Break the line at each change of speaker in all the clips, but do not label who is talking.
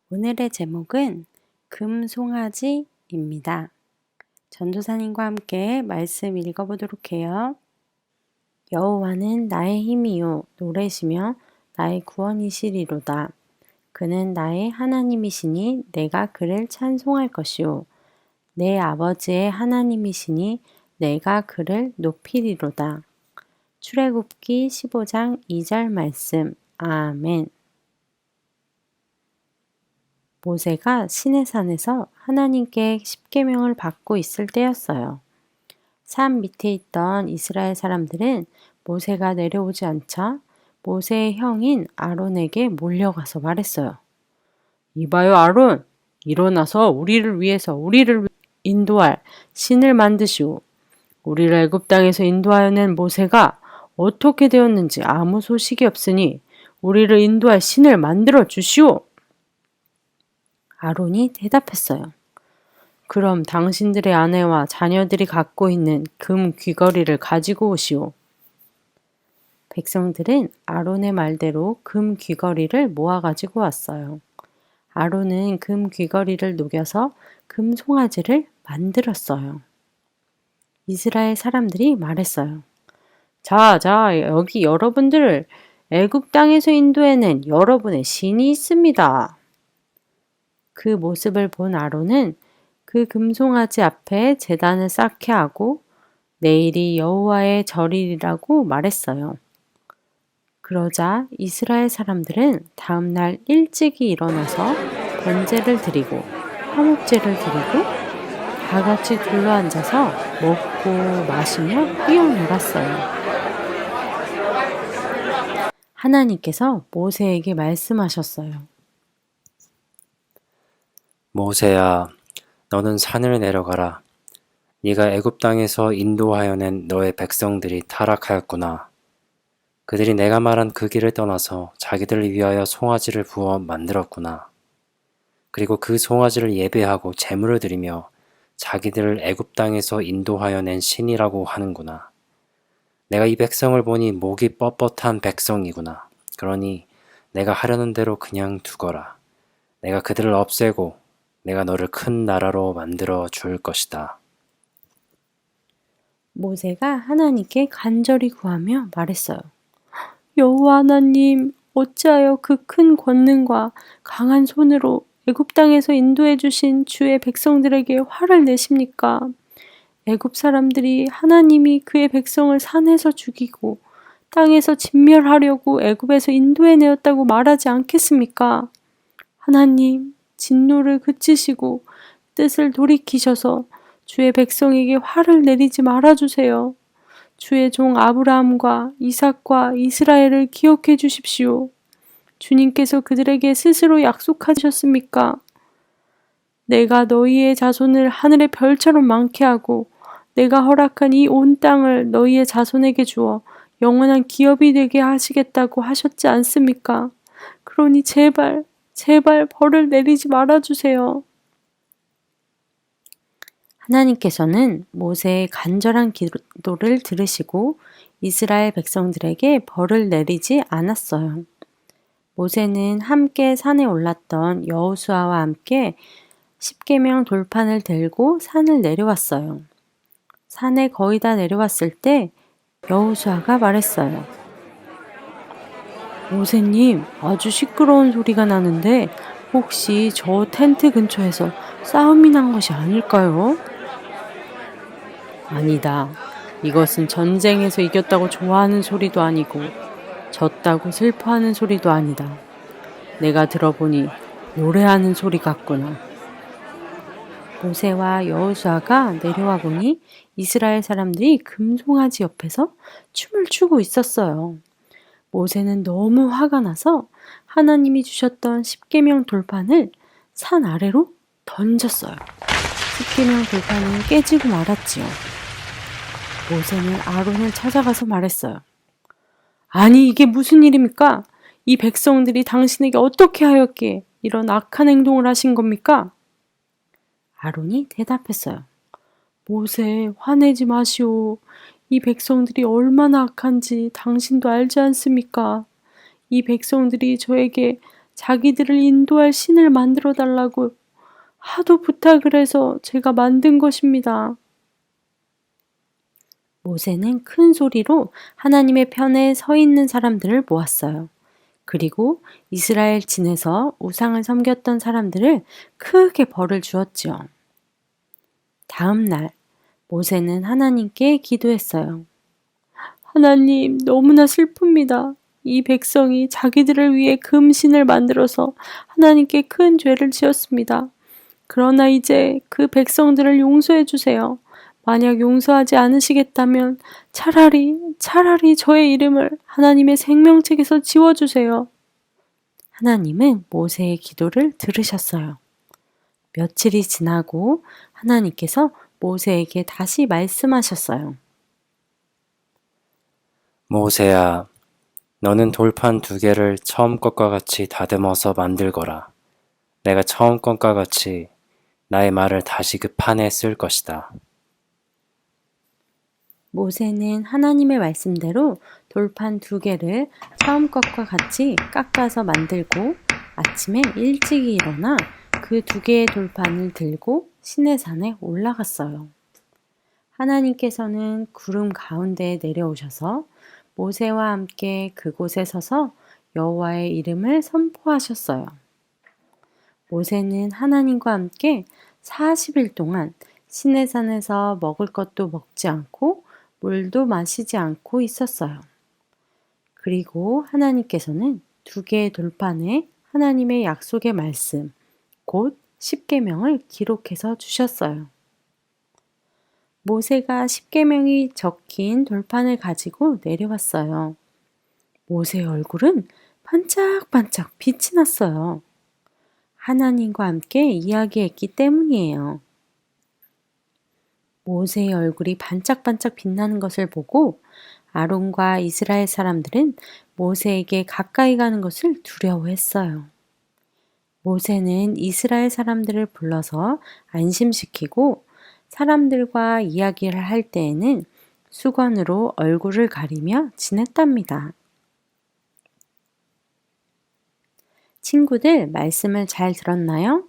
오늘의 제목은 금송아지입니다. 전도사님과 함께 말씀 읽어보도록 해요. 여호와는 나의 힘이요 노래시며 나의 구원이시리로다. 그는 나의 하나님이시니 내가 그를 찬송할 것이요 내 아버지의 하나님이시니 내가 그를 높이리로다. 출애굽기 15장 2절 말씀. 아멘. 모세가 시내산에서 하나님께 십계명을 받고 있을 때였어요. 산 밑에 있던 이스라엘 사람들은 모세가 내려오지 않자 모세의 형인 아론에게 몰려가서 말했어요. 이봐요 아론, 일어나서 우리를 인도할 신을 만드시오. 우리를 애굽 땅에서 인도하여 낸 모세가 어떻게 되었는지 아무 소식이 없으니 우리를 인도할 신을 만들어 주시오. 아론이 대답했어요. 그럼 당신들의 아내와 자녀들이 갖고 있는 금 귀걸이를 가지고 오시오. 백성들은 아론의 말대로 금 귀걸이를 모아 가지고 왔어요. 아론은 금 귀걸이를 녹여서 금 송아지를 만들었어요. 이스라엘 사람들이 말했어요. 자, 여기 여러분들을 애굽 땅에서 인도해낸 여러분의 신이 있습니다. 그 모습을 본 아론은 그 금송아지 앞에 제단을 쌓게 하고 내일이 여호와의 절일이라고 말했어요. 그러자 이스라엘 사람들은 다음날 일찍이 일어나서 번제를 드리고 화목제를 드리고 다 같이 둘러앉아서 먹고 마시며 뛰어놀았어요. 하나님께서 모세에게 말씀하셨어요.
모세야, 너는 산을 내려가라. 네가 애굽 땅에서 인도하여 낸 너의 백성들이 타락하였구나. 그들이 내가 말한 그 길을 떠나서 자기들을 위하여 송아지를 부어 만들었구나. 그리고 그 송아지를 예배하고 제물을 드리며 자기들을 애굽 땅에서 인도하여 낸 신이라고 하는구나. 내가 이 백성을 보니 목이 뻣뻣한 백성이구나. 그러니 내가 하려는 대로 그냥 두거라. 내가 그들을 없애고 내가 너를 큰 나라로 만들어 줄 것이다.
모세가 하나님께 간절히 구하며 말했어요. 여호와 하나님, 어찌하여 그 큰 권능과 강한 손으로 애굽 땅에서 인도해 주신 주의 백성들에게 화를 내십니까? 애굽 사람들이 하나님이 그의 백성을 산에서 죽이고 땅에서 진멸하려고 애굽에서 인도해 내었다고 말하지 않겠습니까? 하나님, 진노를 그치시고 뜻을 돌이키셔서 주의 백성에게 화를 내리지 말아주세요. 주의 종 아브라함과 이삭과 이스라엘을 기억해 주십시오. 주님께서 그들에게 스스로 약속하셨습니까? 내가 너희의 자손을 하늘의 별처럼 많게 하고 내가 허락한 이 온 땅을 너희의 자손에게 주어 영원한 기업이 되게 하시겠다고 하셨지 않습니까? 그러니 제발 벌을 내리지 말아주세요. 하나님께서는 모세의 간절한 기도를 들으시고 이스라엘 백성들에게 벌을 내리지 않았어요. 모세는 함께 산에 올랐던 여호수아와 함께 십계명 돌판을 들고 산을 내려왔어요. 산에 거의 다 내려왔을 때 여호수아가 말했어요. 모세님, 아주 시끄러운 소리가 나는데 혹시 저 텐트 근처에서 싸움이 난 것이 아닐까요? 아니다. 이것은 전쟁에서 이겼다고 좋아하는 소리도 아니고 졌다고 슬퍼하는 소리도 아니다. 내가 들어보니 노래하는 소리 같구나. 모세와 여호수아가 내려와 보니 이스라엘 사람들이 금송아지 옆에서 춤을 추고 있었어요. 모세는 너무 화가 나서 하나님이 주셨던 십계명 돌판을 산 아래로 던졌어요. 십계명 돌판은 깨지고 말았지요. 모세는 아론을 찾아가서 말했어요. 아니, 이게 무슨 일입니까? 이 백성들이 당신에게 어떻게 하였기에 이런 악한 행동을 하신 겁니까? 아론이 대답했어요. 모세, 화내지 마시오. 이 백성들이 얼마나 악한지 당신도 알지 않습니까? 이 백성들이 저에게 자기들을 인도할 신을 만들어 달라고 하도 부탁을 해서 제가 만든 것입니다. 모세는 큰 소리로 하나님의 편에 서 있는 사람들을 모았어요. 그리고 이스라엘 진에서 우상을 섬겼던 사람들을 크게 벌을 주었지요. 다음 날 모세는 하나님께 기도했어요. 하나님, 너무나 슬픕니다. 이 백성이 자기들을 위해 금신을 만들어서 하나님께 큰 죄를 지었습니다. 그러나 이제 그 백성들을 용서해 주세요. 만약 용서하지 않으시겠다면 차라리 저의 이름을 하나님의 생명책에서 지워주세요. 하나님은 모세의 기도를 들으셨어요. 며칠이 지나고 하나님께서 모세에게 다시 말씀하셨어요.
모세야, 너는 돌판 2개를 처음 것과 같이 다듬어서 만들거라. 내가 처음 것과 같이 나의 말을 다시 그 판에 쓸 것이다.
모세는 하나님의 말씀대로 돌판 2개를 처음 것과 같이 깎아서 만들고 아침에 일찍이 일어나 그 2개의 돌판을 들고 시내산에 올라갔어요. 하나님께서는 구름 가운데에 내려오셔서 모세와 함께 그곳에 서서 여호와의 이름을 선포하셨어요. 모세는 하나님과 함께 40일 동안 시내산에서 먹을 것도 먹지 않고 물도 마시지 않고 있었어요. 그리고 하나님께서는 2개의 돌판에 하나님의 약속의 말씀, 곧 십계명을 기록해서 주셨어요. 모세가 십계명이 적힌 돌판을 가지고 내려왔어요. 모세의 얼굴은 반짝반짝 빛이 났어요. 하나님과 함께 이야기했기 때문이에요. 모세의 얼굴이 반짝반짝 빛나는 것을 보고 아론과 이스라엘 사람들은 모세에게 가까이 가는 것을 두려워했어요. 모세는 이스라엘 사람들을 불러서 안심시키고 사람들과 이야기를 할 때에는 수건으로 얼굴을 가리며 지냈답니다. 친구들, 말씀을 잘 들었나요?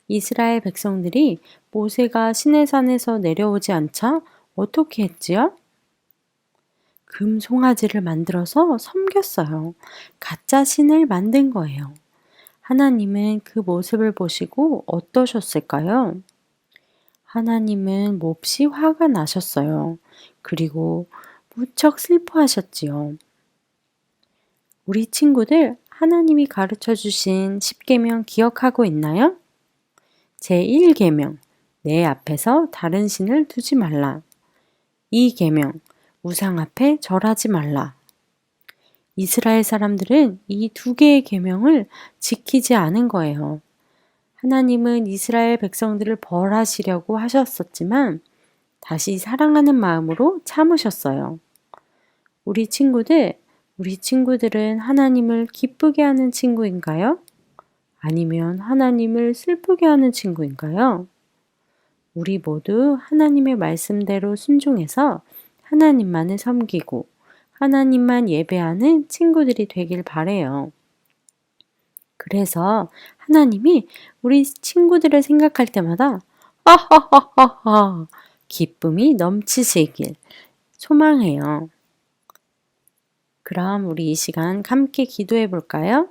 이스라엘 백성들이 모세가 시내산에서 내려오지 않자 어떻게 했지요? 금 송아지를 만들어서 섬겼어요. 가짜 신을 만든 거예요. 하나님은 그 모습을 보시고 어떠셨을까요? 하나님은 몹시 화가 나셨어요. 그리고 무척 슬퍼하셨지요. 우리 친구들, 하나님이 가르쳐 주신 십계명 기억하고 있나요? 제1계명, 내 앞에서 다른 신을 두지 말라. 2계명, 우상 앞에 절하지 말라. 이스라엘 사람들은 이 2개의 계명을 지키지 않은 거예요. 하나님은 이스라엘 백성들을 벌하시려고 하셨었지만 다시 사랑하는 마음으로 참으셨어요. 우리 친구들은 하나님을 기쁘게 하는 친구인가요? 아니면 하나님을 슬프게 하는 친구인가요? 우리 모두 하나님의 말씀대로 순종해서 하나님만을 섬기고 하나님만 예배하는 친구들이 되길 바래요. 그래서 하나님이 우리 친구들을 생각할 때마다 하하하하하 기쁨이 넘치시길 소망해요. 그럼 우리 이 시간 함께 기도해 볼까요?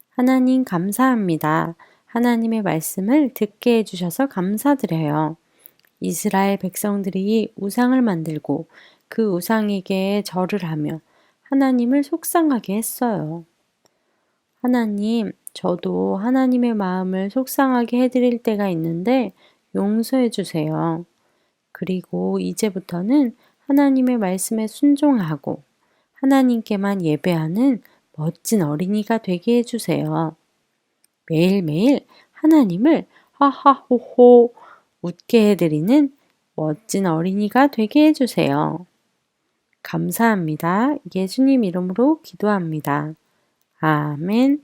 하나님 감사합니다. 하나님의 말씀을 듣게 해주셔서 감사드려요. 이스라엘 백성들이 우상을 만들고 그 우상에게 절을 하며 하나님을 속상하게 했어요. 하나님, 저도 하나님의 마음을 속상하게 해드릴 때가 있는데 용서해 주세요. 그리고 이제부터는 하나님의 말씀에 순종하고 하나님께만 예배하는 멋진 어린이가 되게 해주세요. 매일매일 하나님을 하하호호 웃게 해드리는 멋진 어린이가 되게 해주세요. 감사합니다. 예수님 이름으로 기도합니다. 아멘.